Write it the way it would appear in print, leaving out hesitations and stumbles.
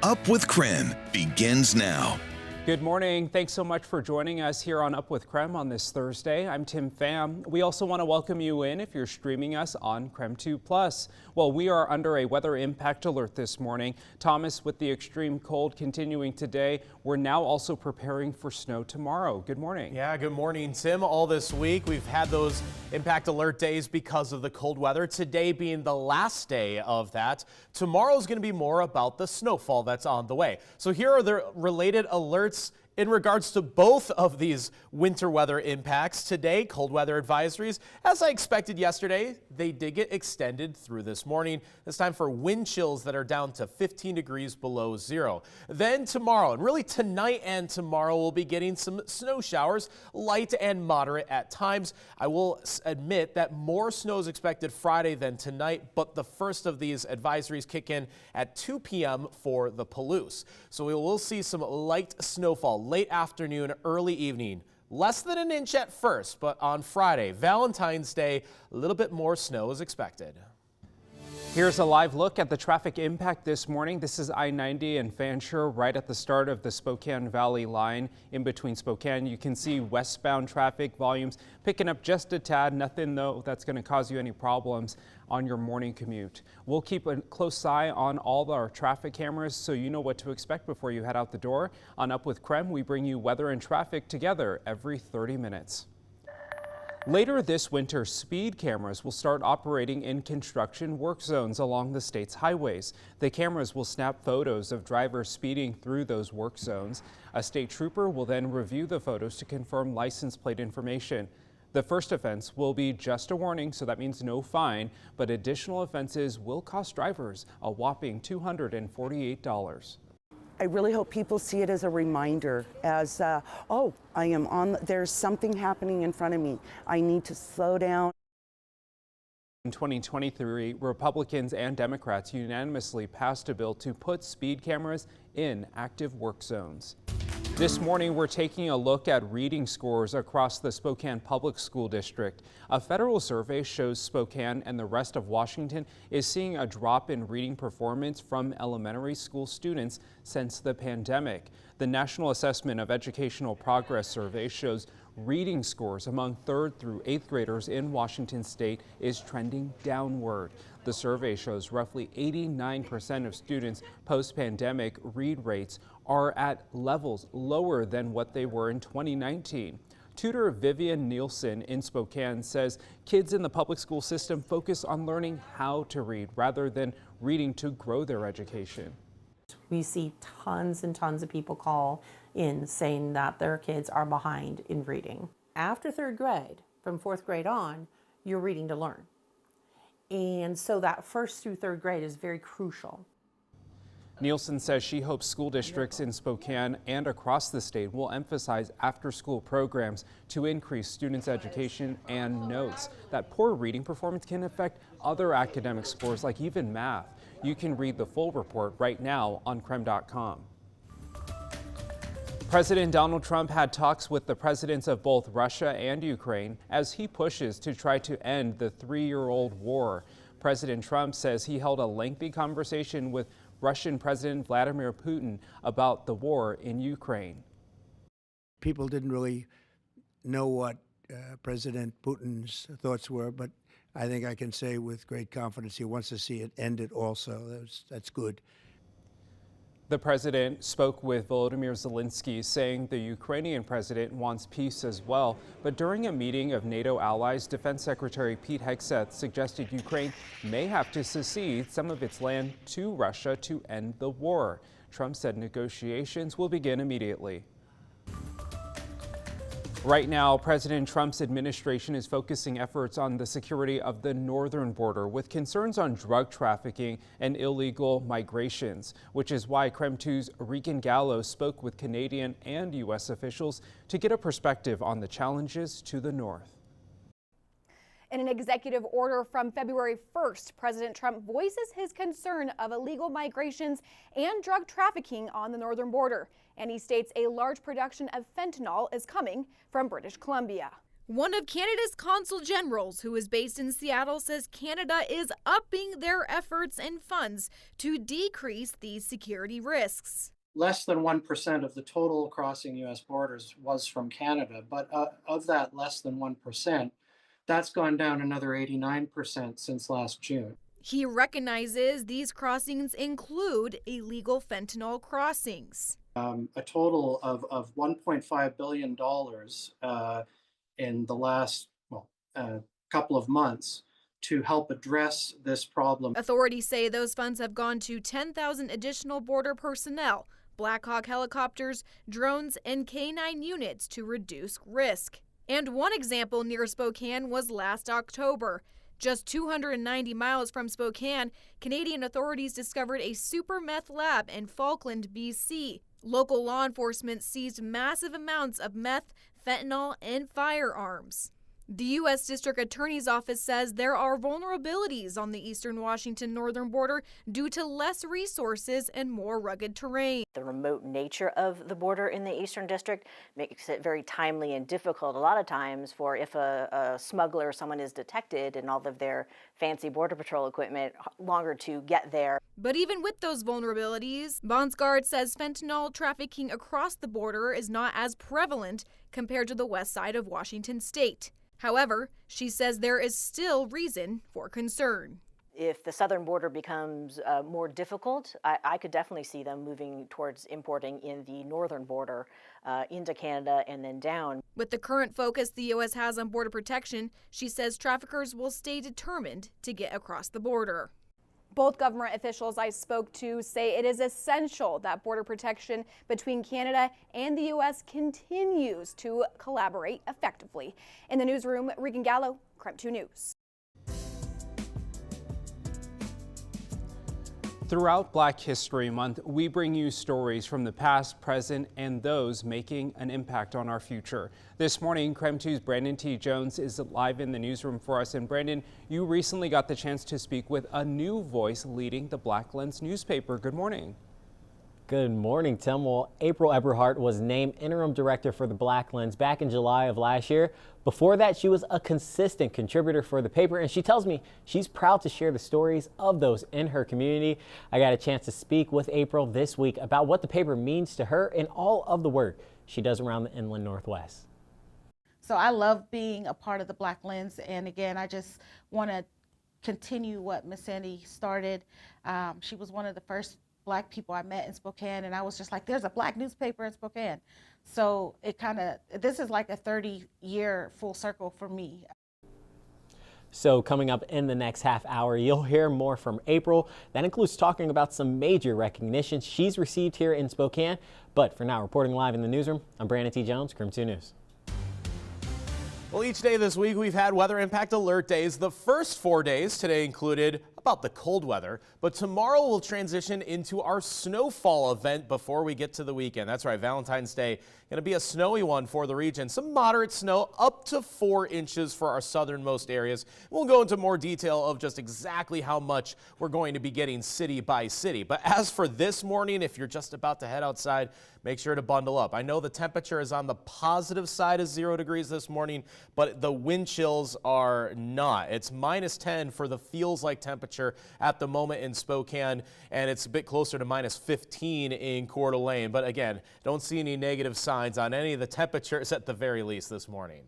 Up with KREM begins now. Good morning. Thanks so much for joining us here on Up with KREM on this Thursday. I'm Tim Pham. We also want to welcome you in if you're streaming us on KREM 2+. Well, we are under a weather impact alert this morning. Thomas, with the extreme cold continuing today, we're now also preparing for snow tomorrow. Good morning. Yeah, good morning, Tim. All this week, we've had those impact alert days because of the cold weather. Today being the last day of that. Tomorrow's going to be more about the snowfall that's on the way. So here are the related alerts in regards to both of these winter weather impacts. Today, cold weather advisories, as I expected yesterday, they did get extended through this morning. This time for wind chills that are down to 15 degrees below zero. Then tomorrow, and really tonight and tomorrow, we'll be getting some snow showers, light and moderate at times. I will admit that more snow is expected Friday than tonight, but the first of these advisories kick in at 2 p.m. for the Palouse. So we will see some light snowfall late afternoon, early evening. Less than an inch at first, but on Friday, Valentine's Day, a little bit more snow is expected. Here's a live look at the traffic impact this morning. This is I-90 and Fancher right at the start of the Spokane Valley line. In between Spokane, you can see westbound traffic volumes picking up just a tad. Nothing, though, that's going to cause you any problems on your morning commute. We'll keep a close eye on all our traffic cameras so you know what to expect before you head out the door. On Up with KREM, we bring you weather and traffic together every 30 minutes. Later this winter, speed cameras will start operating in construction work zones along the state's highways. The cameras will snap photos of drivers speeding through those work zones. A state trooper will then review the photos to confirm license plate information. The first offense will be just a warning, so that means no fine, but additional offenses will cost drivers a whopping $248. I really hope people see it as a reminder, as, oh, there's something happening in front of me. I need to slow down. In 2023, Republicans and Democrats unanimously passed a bill to put speed cameras in active work zones. This morning, we're taking a look at reading scores across the Spokane Public School District. A federal survey shows Spokane and the rest of Washington is seeing a drop in reading performance from elementary school students since the pandemic. The National Assessment of Educational Progress survey shows reading scores among 3rd through 8th graders in Washington state is trending downward. The survey shows roughly 89% of students post-pandemic read rates are at levels lower than what they were in 2019. Tutor Vivian Nielsen in Spokane says kids in the public school system focus on learning how to read rather than reading to grow their education. We see tons and tons of people call in saying that their kids are behind in reading. After 3rd grade, from 4th grade on, you're reading to learn. And so that 1st through 3rd grade is very crucial. Nielsen says she hopes school districts in Spokane and across the state will emphasize after-school programs to increase students' education and notes. That poor reading performance can affect other academic scores like even math. You can read the full report right now on KREM.com. President Donald Trump had talks with the presidents of both Russia and Ukraine as he pushes to try to end the 3-year-old war. President Trump says he held a lengthy conversation with Russian President Vladimir Putin about the war in Ukraine. People didn't really know what President Putin's thoughts were, but I think I can say with great confidence he wants to see it ended also. That's good. The president spoke with Volodymyr Zelensky, saying the Ukrainian president wants peace as well. But during a meeting of NATO allies, Defense Secretary Pete Hegseth suggested Ukraine may have to cede some of its land to Russia to end the war. Trump said negotiations will begin immediately. Right now, President Trump's administration is focusing efforts on the security of the northern border with concerns on drug trafficking and illegal migrations, which is why KREM 2's Regan Gallo spoke with Canadian and U.S. officials to get a perspective on the challenges to the north. In an executive order from February 1st, President Trump voices his concern of illegal migrations and drug trafficking on the northern border. And he states a large production of fentanyl is coming from British Columbia. One of Canada's consul generals, who is based in Seattle, says Canada is upping their efforts and funds to decrease these security risks. Less than 1% of the total crossing U.S. borders was from Canada, but of that less than 1%, that's gone down another 89% since last June. He recognizes these crossings include illegal fentanyl crossings. A total of $1.5 billion in the last couple of months to help address this problem. Authorities say those funds have gone to 10,000 additional border personnel, Black Hawk helicopters, drones, and K9 units to reduce risk. And one example near Spokane was last October. Just 290 miles from Spokane, Canadian authorities discovered a super meth lab in Falkland, BC. Local law enforcement seized massive amounts of meth, fentanyl, and firearms. The U.S. District Attorney's Office says there are vulnerabilities on the eastern Washington northern border due to less resources and more rugged terrain. The remote nature of the border in the Eastern District makes it very timely and difficult a lot of times for if a smuggler or someone is detected and all of their fancy Border Patrol equipment, longer to get there. But even with those vulnerabilities, Bonsgard says fentanyl trafficking across the border is not as prevalent compared to the west side of Washington state. However, she says there is still reason for concern. If the southern border becomes more difficult, I could definitely see them moving towards importing in the northern border into Canada and then down. With the current focus the U.S. has on border protection, she says traffickers will stay determined to get across the border. Both government officials I spoke to say it is essential that border protection between Canada and the U.S. continues to collaborate effectively. In the newsroom, Regan Gallo, KREM 2 News. Throughout Black History Month, we bring you stories from the past, present, and those making an impact on our future. This morning, KREM 2's Brandon T. Jones is live in the newsroom for us. And Brandon, you recently got the chance to speak with a new voice leading the Black Lens newspaper. Good morning. Good morning, Tim. Well, April Eberhardt was named interim director for the Black Lens back in July of last year. Before that, she was a consistent contributor for the paper, and she tells me she's proud to share the stories of those in her community. I got a chance to speak with April this week about what the paper means to her and all of the work she does around the Inland Northwest. So I love being a part of the Black Lens, and again, I just want to continue what Miss Sandy started. She was one of the first Black people I met in Spokane, and I was just like, there's a Black newspaper in Spokane. So this is like a 30-year full circle for me. So coming up in the next half hour, you'll hear more from April. That includes talking about some major recognitions she's received here in Spokane. But for now, reporting live in the newsroom, I'm Brandon T. Jones, KREM 2 News. Well, each day this week we've had weather impact alert days. The first 4 days today included about the cold weather, but tomorrow we'll transition into our snowfall event before we get to the weekend. That's right, Valentine's Day going to be a snowy one for the region. Some moderate snow, up to 4 inches for our southernmost areas. We'll go into more detail of just exactly how much we're going to be getting city by city. But as for this morning, if you're just about to head outside, make sure to bundle up. I know the temperature is on the positive side of 0 degrees this morning, but the wind chills are not. It's -10 for the feels like temperature at the moment in Spokane, and it's a bit closer to -15 in Coeur d'Alene. But again, don't see any negative signs on any of the temperatures at the very least this morning.